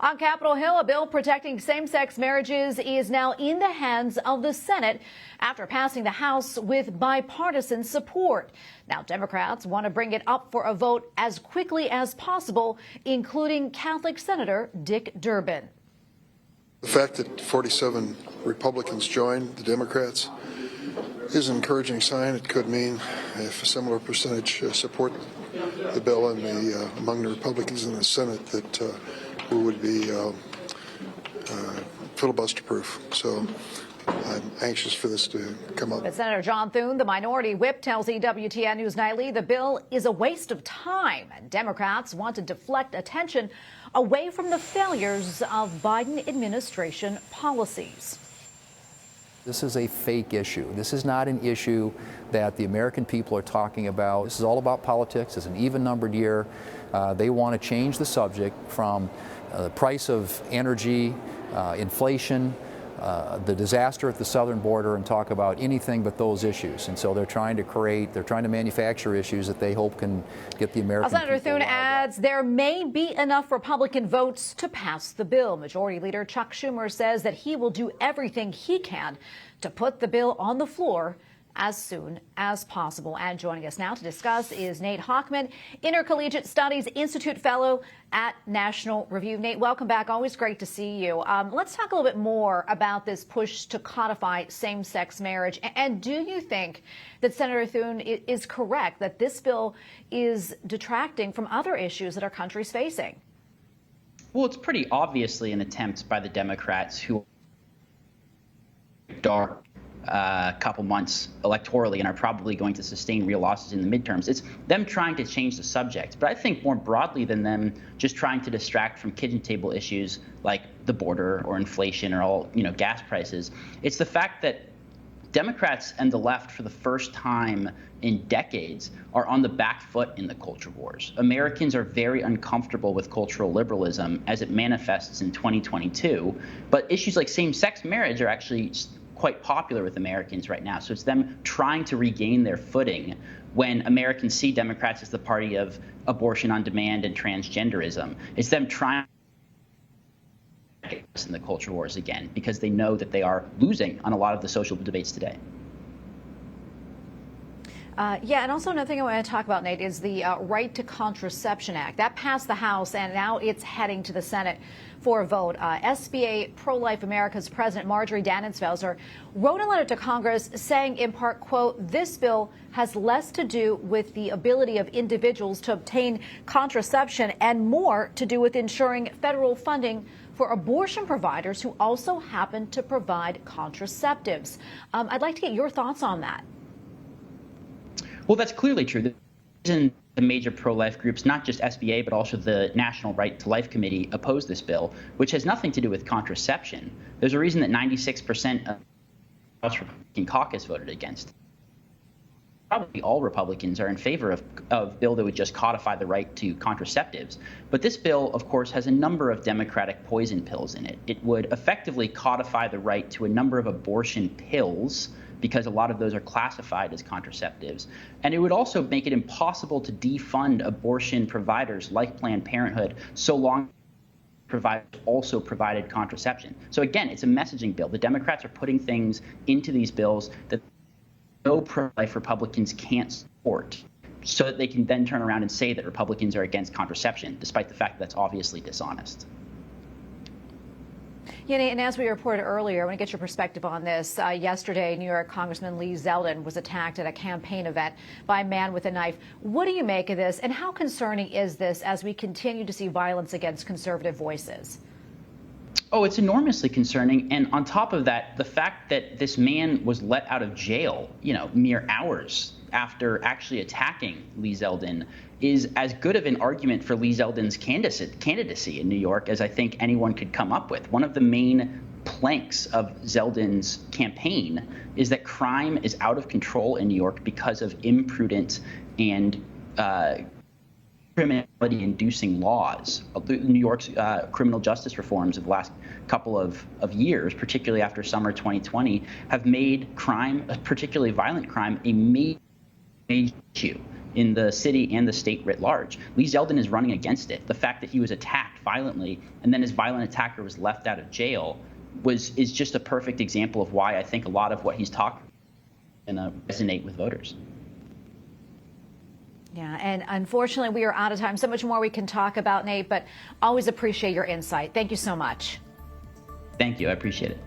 On Capitol Hill, a bill protecting same-sex marriages is now in the hands of the Senate after passing the House with bipartisan support. Now, Democrats want to bring it up for a vote as quickly as possible, including Catholic Senator Dick Durbin. The fact that 47 Republicans joined the Democrats is an encouraging sign. It could mean if a similar percentage support the bill among the Republicans in the Senate that we would be filibuster-proof. So I'm anxious for this to come up. But Senator John Thune, the minority whip, tells EWTN News Nightly the bill is a waste of time, and Democrats want to deflect attention away from the failures of Biden administration policies. This is a fake issue. This is not an issue that the American people are talking about. This is all about politics. It's an even-numbered year. They want to change the subject from the price of energy, inflation, the disaster at the southern border, and talk about anything but those issues. And so they're trying to manufacture issues that they hope can get the American people. Senator Thune adds there may be enough Republican votes to pass the bill. Majority Leader Chuck Schumer says that he will do everything he can to put the bill on the floor as soon as possible. And joining us now to discuss is Nate Hochman, Intercollegiate Studies Institute Fellow at National Review. Nate, welcome back. Always great to see you. Let's talk a little bit more about this push to codify same-sex marriage. And do you think that Senator Thune is correct that this bill is detracting from other issues that our country's facing? Well, it's pretty obviously an attempt by the Democrats who are couple months electorally and are probably going to sustain real losses in the midterms. It's them trying to change the subject. But I think more broadly than them just trying to distract from kitchen table issues like the border or inflation or gas prices, it's the fact that Democrats and the left, for the first time in decades, are on the back foot in the culture wars. Americans are very uncomfortable with cultural liberalism as it manifests in 2022. But issues like same-sex marriage are actually quite popular with Americans right now. So it's them trying to regain their footing when Americans see Democrats as the party of abortion on demand and transgenderism. It's them trying to in the culture wars again because they know that they are losing on a lot of the social debates today. And also another thing I want to talk about, Nate, is the Right to Contraception Act. That passed the House, and now it's heading to the Senate for a vote. SBA Pro-Life America's President Marjorie Dannenfelser wrote a letter to Congress saying, in part, quote, this bill has less to do with the ability of individuals to obtain contraception and more to do with ensuring federal funding for abortion providers who also happen to provide contraceptives. I'd like to get your thoughts on that. Well, that's clearly true. The reason the major pro-life groups, not just SBA, but also the National Right to Life Committee, oppose this bill, which has nothing to do with contraception. There's a reason that 96% of the House Republican caucus voted against. Probably all Republicans are in favor of a bill that would just codify the right to contraceptives. But this bill, of course, has a number of Democratic poison pills in it. It would effectively codify the right to a number of abortion pills, because a lot of those are classified as contraceptives. And it would also make it impossible to defund abortion providers like Planned Parenthood so long providers also provided contraception. So again, it's a messaging bill. The Democrats are putting things into these bills that no pro-life Republicans can't support, so that they can then turn around and say that Republicans are against contraception, despite the fact that that's obviously dishonest. Yeah, and as we reported earlier, I want to get your perspective on this. Yesterday, New York Congressman Lee Zeldin was attacked at a campaign event by a man with a knife. What do you make of this, and how concerning is this as we continue to see violence against conservative voices? Oh, it's enormously concerning. And on top of that, the fact that this man was let out of jail, mere hours after actually attacking Lee Zeldin is as good of an argument for Lee Zeldin's candidacy in New York as I think anyone could come up with. One of the main planks of Zeldin's campaign is that crime is out of control in New York because of imprudent and criminality-inducing laws. New York's criminal justice reforms of the last couple of years, particularly after summer 2020, have made crime, particularly violent crime, a major issue in the city and the state writ large. Lee Zeldin is running against it. The fact that he was attacked violently, and then his violent attacker was left out of jail, is just a perfect example of why I think a lot of what he's talking and resonate with voters. Yeah, and unfortunately, we are out of time. So much more we can talk about, Nate, but always appreciate your insight. Thank you so much. Thank you. I appreciate it.